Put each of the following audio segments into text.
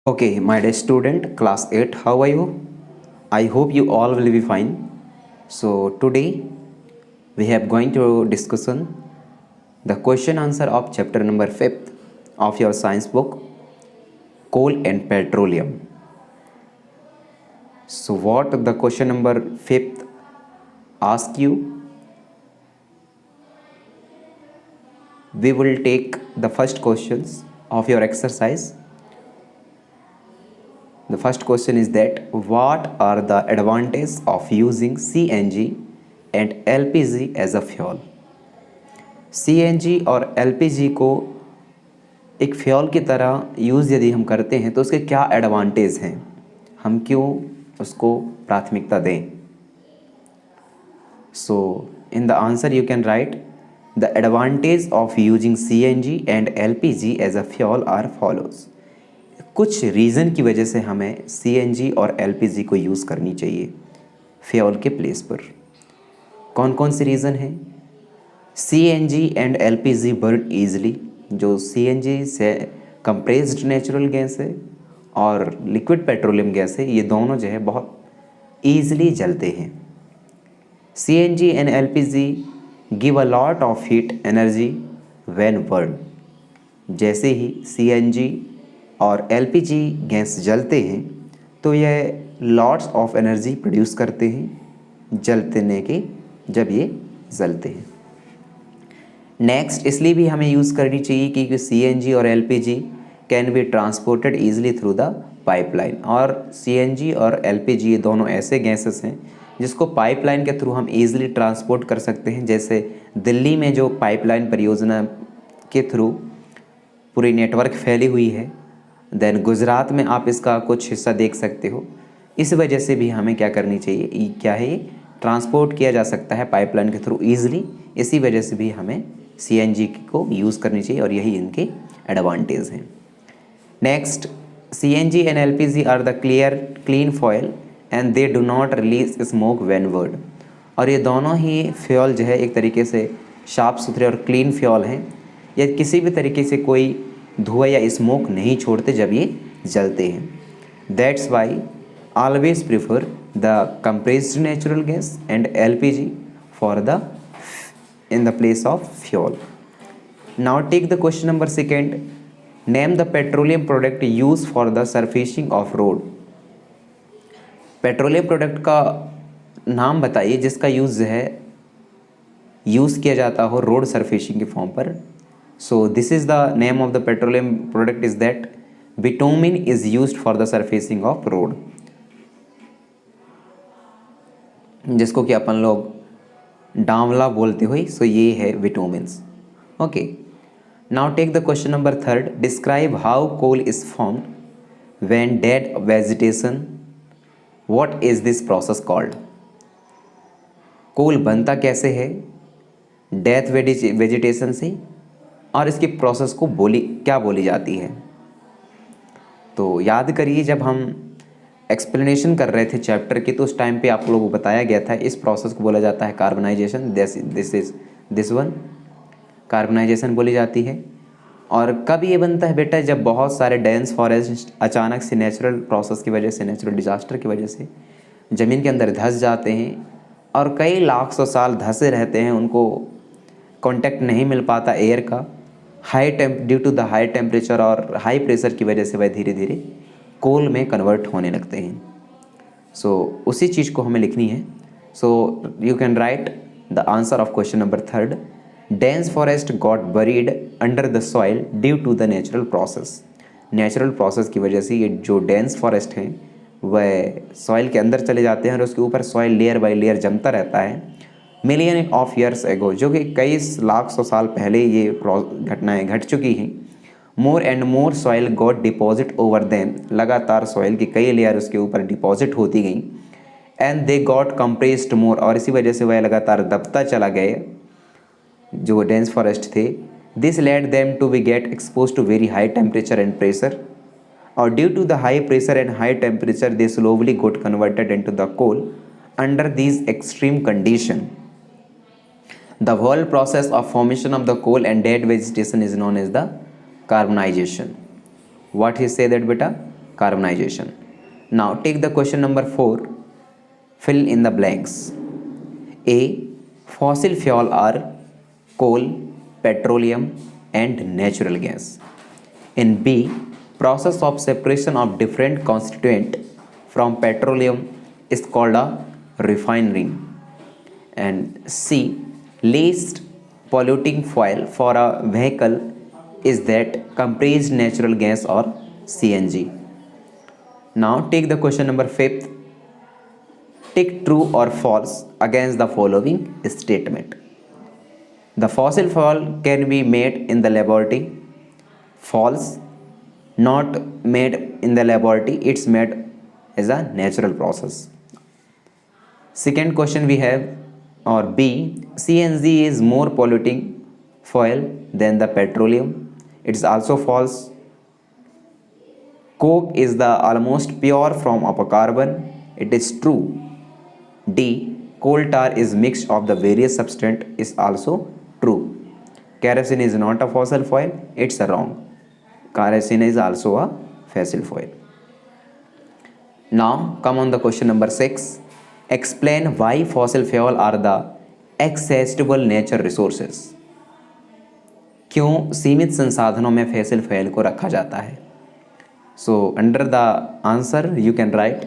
Okay, my dear student, class 8, how are you? I hope you all will be fine. So today we have going to discussion the question answer of chapter number 5th of your science book, Coal and Petroleum. So what the question number 5th ask you? We will take the first questions of your exercise. The first question is that what are the advantages of using CNG and LPG as a fuel? CNG और LPG को एक fuel की तरह use यदि हम करते हैं तो उसके क्या एडवांटेज हैं, हम क्यों उसको प्राथमिकता दें? So in the answer you can write the advantage of using CNG and LPG as a fuel are follows. कुछ रीज़न की वजह से हमें CNG और LPG को यूज़ करनी चाहिए फ्यूल के प्लेस पर। कौन कौन से रीज़न हैं? CNG and LPG burn easily. जो CNG से कंप्रेस्ड नेचुरल गैस है और लिक्विड पेट्रोलियम गैस है, ये दोनों जो है बहुत ईजिली जलते हैं। CNG and LPG give a lot of heat energy when burn. जैसे ही CNG और LPG गैस जलते हैं तो यह लॉट्स ऑफ एनर्जी प्रोड्यूस करते हैं जलने के, जब ये जलते हैं। नेक्स्ट, इसलिए भी हमें यूज़ करनी चाहिए क्योंकि CNG और LPG can be transported easily through the pipeline. और CNG और LPG ये दोनों ऐसे गैसेस हैं जिसको पाइपलाइन के थ्रू हम ईजिली ट्रांसपोर्ट कर सकते हैं। जैसे दिल्ली में जो पाइपलाइन परियोजना के थ्रू पूरी नेटवर्क फैली हुई है, देन गुजरात में आप इसका कुछ हिस्सा देख सकते हो। इस वजह से भी हमें क्या करनी चाहिए, क्या है, ये ट्रांसपोर्ट किया जा सकता है पाइपलाइन के थ्रू ईजिली। इसी वजह से भी हमें CNG को यूज़ करनी चाहिए और यही इनके एडवांटेज हैं। Next, CNG and LPG are the clean fuel and they do not release smoke when burn. और ये दोनों ही फ्यूल जो है एक तरीके से साफ सुथरे और क्लीन फ्यूल हैं। ये किसी भी तरीके से कोई धुआं या स्मोक नहीं छोड़ते जब ये जलते हैं। That's why always prefer the compressed natural gas and LPG for the in the place of fuel. Now take the question number 2nd. Name the petroleum product used for the surfacing of road. Petroleum product का नाम बताइए जिसका use है use किया जाता हो road surfacing के form पर। So this is the name of the petroleum product is that bitumen is used for the surfacing of road, जिसको कि अपन लोग डांवला बोलते हुए। सो ये है vitamins. Okay, now take the question number 3rd. Describe how coal is formed when dead vegetation. What is this process called? Coal बनता कैसे है डेथ वेजिटेशन से, और इसकी प्रोसेस को क्या बोली जाती है? तो याद करिए, जब हम एक्सप्लेनेशन कर रहे थे चैप्टर की तो उस टाइम पे आप लोगों को बताया गया था इस प्रोसेस को बोला जाता है कार्बनाइजेशन। दिस वन कार्बनाइजेशन बोली जाती है। और कब ये बनता है बेटा? जब बहुत सारे डेंस फॉरेस्ट अचानक से नेचुरल प्रोसेस की वजह से, नेचुरल डिजास्टर की वजह से ज़मीन के अंदर धंस जाते हैं और कई लाख सौ साल धंसे रहते हैं, उनको कांटेक्ट नहीं मिल पाता एयर का। Due to the high temperature और हाई प्रेशर की वजह से वह धीरे धीरे कोल में कन्वर्ट होने लगते हैं। सो उसी चीज़ को हमें लिखनी है। So you can write the answer of question number 3rd. Dense forest got buried under the soil due to the natural process. Natural process की वजह से ये जो डेंस फॉरेस्ट हैं वह सॉइल के अंदर चले जाते हैं और उसके ऊपर सॉइल लेयर बाय लेयर जमता रहता है मिलियन ऑफ ईयर्स एगो, जो कि कई लाख सौ साल पहले ये घटनाएँ घट चुकी हैं। More and more soil got deposit over them. लगातार सॉइल की कई लेयर उसके ऊपर डिपॉजिट होती गई। एंड दे गॉट कंप्रेस्ड मोर, और इसी वजह से वह लगातार दबता चला गया जो डेंस फॉरेस्ट थे। This led them to be get expose to very high temperature and pressure, और due to the high pressure and high temperature they slowly got converted into the coal under these extreme condition. The whole process of formation of the coal and dead vegetation is known as the carbonization. What he say that beta? carbonization. Now take the question number 4. Fill in the blanks. A. Fossil fuel are coal, petroleum and natural gas. In B, process of separation of different constituent from petroleum is called a refinery. And C, least polluting fuel for a vehicle is that compressed natural gas or CNG. Now take the question number 5th. Tick true or false against the following statement. The fossil fuel can be made in the laboratory. False. Not made in the laboratory, it's made as a natural process. Second question we have, or B, CNG is more polluting fuel than the petroleum. It's also false. Coke is the almost pure form of a carbon. It is true. D, coal tar is mixed of the various substance is also true. Kerosene is not a fossil fuel. It's wrong. Kerosene is also a fossil fuel. Now come on the question number 6. Explain why fossil fuel are the accessible nature resources. क्यों सीमित संसाधनों में fossil fuel को रखा जाता है? So under the answer you can write,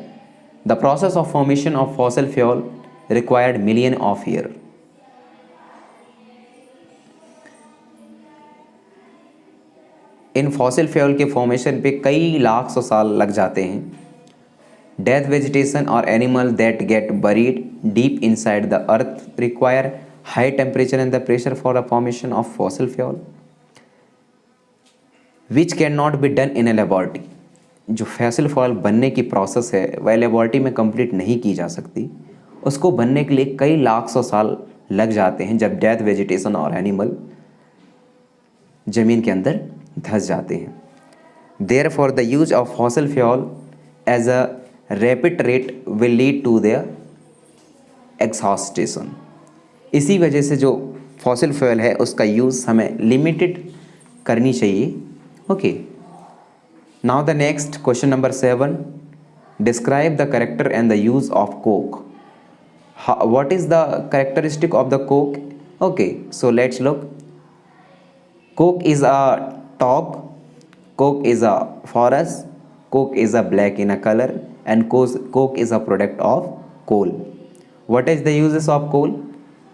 the process of formation of fossil fuel required million of years. In fossil fuel के formation पे कई लाख सौ साल लग जाते हैं. Death vegetation or animal that get buried deep inside the earth require high temperature and the pressure for the formation of fossil fuel, which cannot be done in a laboratory. जो fossil fuel बनने की process है वह laboratory में complete नहीं की जा सकती. उसको बनने के लिए कई लाख सौ साल लग जाते हैं जब डेथ वेजिटेशन और एनिमल ज़मीन के अंदर धंस जाते हैं. Therefore the use of fossil fuel as a rapid rate will lead to their exhaustion. इसी वजह से जो फॉसिल फ्यूल है उसका यूज़ हमें लिमिटेड करनी चाहिए. Okay. Now the next question number 7. Describe the character and the use of coke. What is the characteristic of the coke? Okay, so let's look. Coke is a top, coke is a forest, coke is a black in a color, and coke is a product of coal. What is the uses of coal?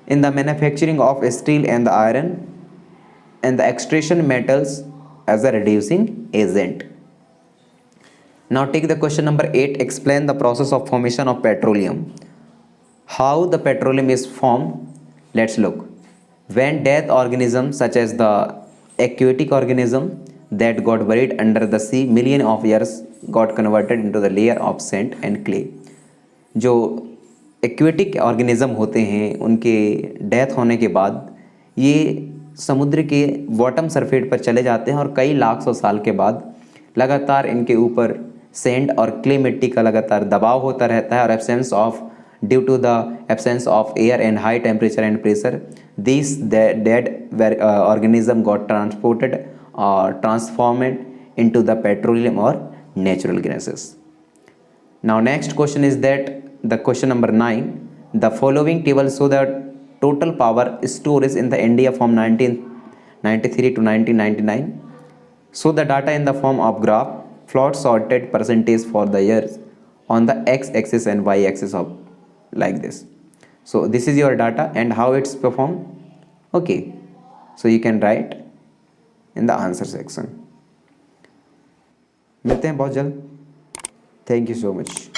In the manufacturing of steel and the iron, and the extraction metals as a reducing agent. Now take the question number 8. Explain the process of formation of petroleum. How the petroleum is formed? Let's look. When dead organisms such as the aquatic organism that got buried under the sea million of years got converted into the layer of sand and clay. जो aquatic organism होते हैं उनके death होने के बाद ये समुद्र के बॉटम सरफेस पर चले जाते हैं और कई लाख सौ साल के बाद लगातार इनके ऊपर सैंड और क्ले मिट्टी का लगातार दबाव होता रहता है और absence of due to the absence of air and high temperature and pressure this dead organism got transported और ट्रांसफॉर्मेड इनटू द पेट्रोलियम और natural gases. Now next question is that the question number 9. The following table show the total power storage in the India from 1993 to 1999. So the data in the form of graph plot sorted percentage for the years on the x-axis and y-axis of like this. So this is your data and how it's performed. Okay, so you can write in the answer section. मिलते हैं बहुत जल्द. Thank you so much.